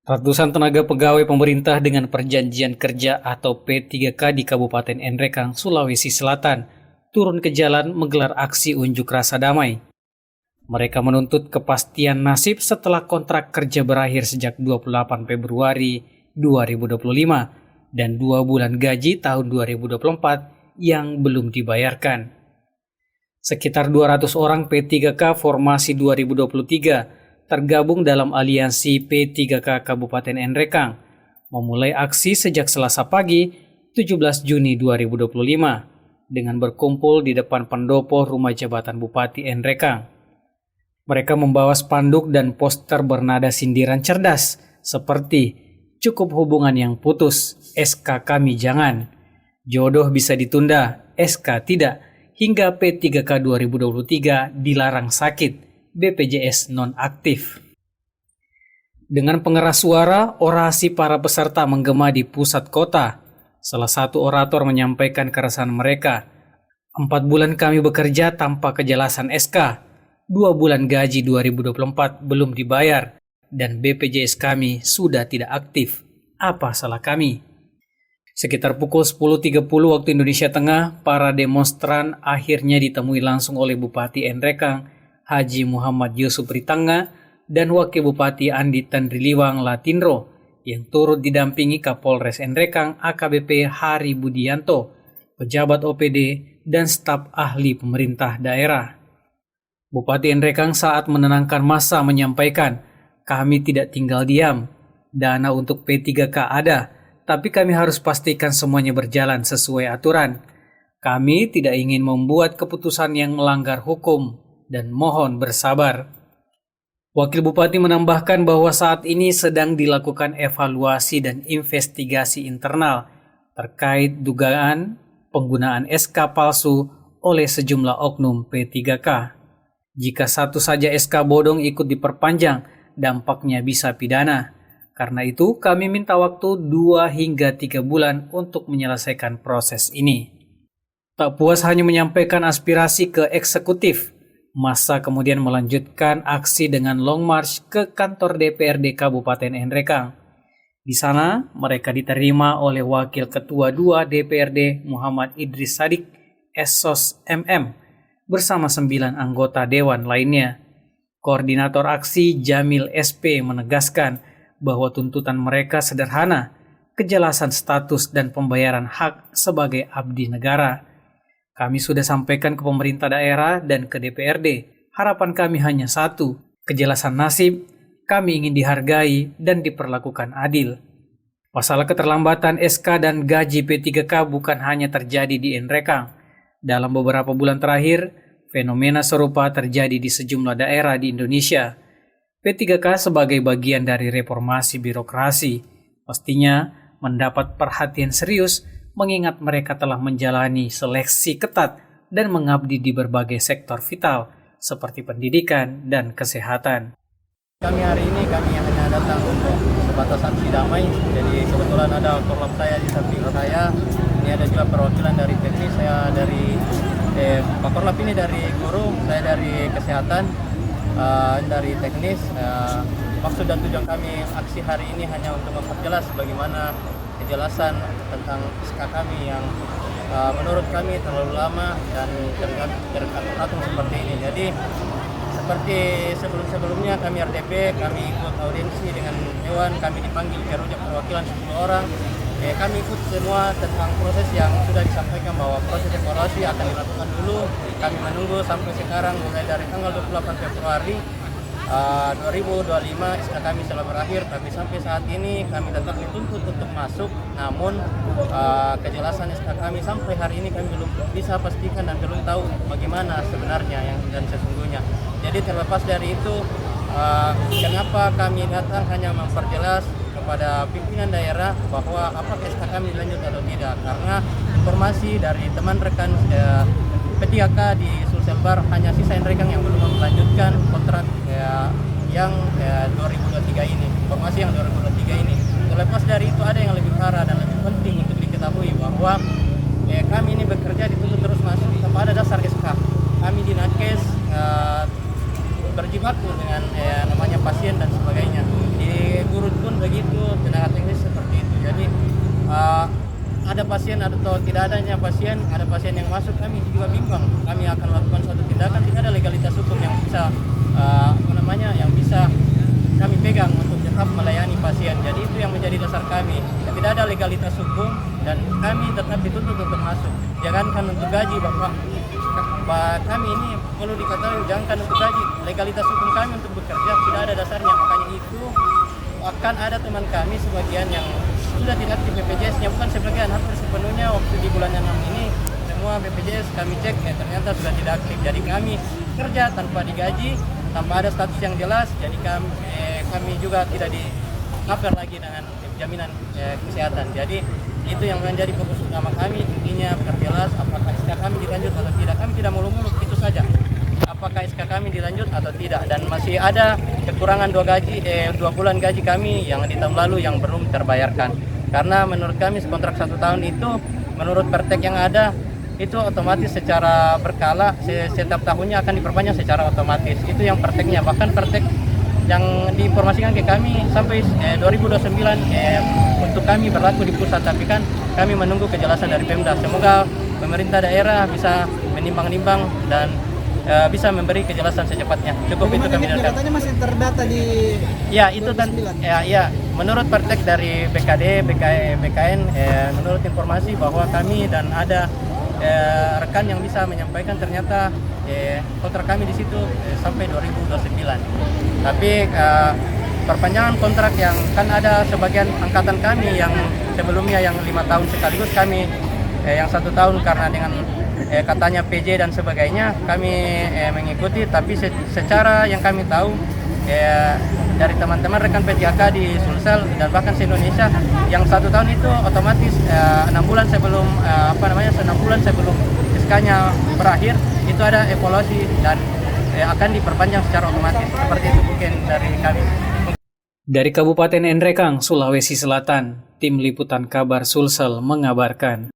Ratusan tenaga pegawai pemerintah dengan perjanjian kerja atau P3K di Kabupaten Nrekang, Sulawesi Selatan, turun ke jalan menggelar aksi unjuk rasa damai. Mereka menuntut kepastian nasib setelah kontrak kerja berakhir sejak 28 Februari 2025 dan 2 bulan gaji tahun 2024 yang belum dibayarkan. Sekitar 200 orang P3K formasi 2023 tergabung dalam aliansi P3K Kabupaten Nrekang, memulai aksi sejak Selasa pagi 17 Juni 2025 dengan berkumpul di depan pendopo Rumah Jabatan Bupati Nrekang. Mereka membawa spanduk dan poster bernada sindiran cerdas seperti "Cukup hubungan yang putus, SK kami jangan", "Jodoh bisa ditunda, SK tidak", hingga P3K 2023 dilarang sakit, BPJS non-aktif. Dengan pengeras suara, orasi para peserta menggema di pusat kota. Salah satu orator menyampaikan keresahan mereka. 4 bulan kami bekerja tanpa kejelasan SK. 2 bulan gaji 2024 belum dibayar. Dan BPJS kami sudah tidak aktif. Apa salah kami? Sekitar pukul 10.30 waktu Indonesia Tengah, para demonstran akhirnya ditemui langsung oleh Bupati Nrekang, Haji Muhammad Yusuf Ritanga, dan Wakil Bupati Andi Tandriliwang Latinro yang turut didampingi Kapolres Nrekang AKBP Hari Budianto, pejabat OPD, dan staf ahli pemerintah daerah. Bupati Nrekang saat menenangkan massa menyampaikan, "Kami tidak tinggal diam, dana untuk P3K ada, tapi kami harus pastikan semuanya berjalan sesuai aturan. Kami tidak ingin membuat keputusan yang melanggar hukum dan mohon bersabar." Wakil Bupati menambahkan bahwa saat ini sedang dilakukan evaluasi dan investigasi internal terkait dugaan penggunaan SK palsu oleh sejumlah oknum P3K. Jika satu saja SK bodong ikut diperpanjang, dampaknya bisa pidana. Karena itu, kami minta waktu 2 hingga 3 bulan untuk menyelesaikan proses ini. Tak puas hanya menyampaikan aspirasi ke eksekutif, massa kemudian melanjutkan aksi dengan long march ke kantor DPRD Kabupaten Nrekang. Di sana, mereka diterima oleh Wakil Ketua 2 DPRD Muhammad Idris Sadik, SOS MM, bersama 9 anggota dewan lainnya. Koordinator aksi Jamil SP menegaskan bahwa tuntutan mereka sederhana, kejelasan status dan pembayaran hak sebagai abdi negara. Kami sudah sampaikan ke pemerintah daerah dan ke DPRD. Harapan kami hanya satu, kejelasan nasib. Kami ingin dihargai dan diperlakukan adil. Masalah keterlambatan SK dan gaji P3K bukan hanya terjadi di Nrekang. Dalam beberapa bulan terakhir, fenomena serupa terjadi di sejumlah daerah di Indonesia. P3K sebagai bagian dari reformasi birokrasi pastinya mendapat perhatian serius mengingat mereka telah menjalani seleksi ketat dan mengabdi di berbagai sektor vital seperti pendidikan dan kesehatan. Kami hari ini hanya datang untuk sebatas aksi damai. Jadi kebetulan ada korlap saya di samping saya. Ini ada juga perwakilan dari teknis, saya dari Pak Korlap ini dari guru, saya dari kesehatan, dari teknis. Maksud dan tujuan kami aksi hari ini hanya untuk memperjelas bagaimana kejelasan tentang SK kami yang menurut kami terlalu lama dan teratur seperti ini. Jadi seperti sebelum-sebelumnya kami RDP, kami ikut audiensi dengan Dewan, kami dipanggil ke rujak perwakilan 10 orang. Kami ikut semua tentang proses yang sudah disampaikan bahwa proses evaluasi akan dilakukan dulu. Kami menunggu sampai sekarang mulai dari tanggal 28 Februari 2025 SK kami telah berakhir, tapi sampai saat ini kami tetap dituntut untuk masuk. Namun kejelasan SK kami sampai hari ini kami belum bisa pastikan dan belum tahu bagaimana sebenarnya yang dan sesungguhnya. Jadi terlepas dari itu, kenapa kami datang hanya memperjelas kepada pimpinan daerah bahwa apakah SK kami dilanjut atau tidak, karena informasi dari teman rekan P3K di Sulselbar hanya sisa Nrekang yang belum melanjutkan kontrak yang 2023 ini, informasi yang 2023 ini. Terlepas dari itu, ada yang lebih parah dan lebih penting untuk diketahui bahwa kami ini bekerja dituntut terus masuk pada dasar SK. Kami di Nakes berjibaku dengan namanya pasien dan sebagainya. Di Gurut pun begitu. termasuk kami juga bimbang kami akan melakukan suatu tindakan, tidak ada legalitas hukum yang bisa yang bisa kami pegang untuk tetap melayani pasien. Jadi itu yang menjadi dasar kami. Tidak ada legalitas hukum dan kami tetap dituntut untuk masuk. Jangankan untuk gaji, Bapak. Kami ini perlu diketahui, jangankan untuk gaji, legalitas hukum kami untuk bekerja tidak ada dasarnya. Makanya itu akan ada teman kami sebagian yang sudah tidak aktif BPJS-nya, bukan sebagian, hampir sepenuhnya waktu di bulan 6 ini semua BPJS kami cek ternyata sudah tidak aktif. Jadi kami kerja tanpa digaji, tanpa ada status yang jelas. Jadi kami juga tidak di-cover lagi dengan jaminan kesehatan. Jadi itu yang menjadi fokus utama kami, intinya perjelas apakah SK kami dilanjut atau tidak. Kami tidak muluk-muluk, itu saja. Apakah SK kami dilanjut atau tidak, dan masih ada kekurangan 2 bulan gaji kami yang di tahun lalu yang belum terbayarkan. Karena menurut kami kontrak 1 tahun itu menurut pertek yang ada itu otomatis secara berkala setiap tahunnya akan diperpanjang secara otomatis. Itu yang perteknya, bahkan pertek yang diinformasikan ke kami sampai 2029 untuk kami berlaku di pusat, tapi kan kami menunggu kejelasan dari Pemda. Semoga pemerintah daerah bisa menimbang-nimbang dan bisa memberi kejelasan secepatnya. Cukup itu kami datang. Katanya masih terdata di ya itu menurut pertek dari BKD BKN menurut informasi bahwa kami dan ada rekan yang bisa menyampaikan ternyata kontrak kami di situ sampai 2029. Tapi perpanjangan kontrak yang kan ada sebagian angkatan kami yang sebelumnya yang 5 tahun sekaligus, kami yang 1 tahun karena dengan katanya PJ dan sebagainya kami mengikuti. Tapi secara yang kami tahu dari teman-teman rekan P3K di Sulsel dan bahkan se-Indonesia yang 1 tahun itu otomatis 6 bulan sebelum 6 bulan sebelum SK-nya berakhir itu ada evaluasi dan akan diperpanjang secara otomatis. Seperti itu mungkin dari kami. Dari Kabupaten Nrekang, Sulawesi Selatan, Tim Liputan Kabar Sulsel mengabarkan.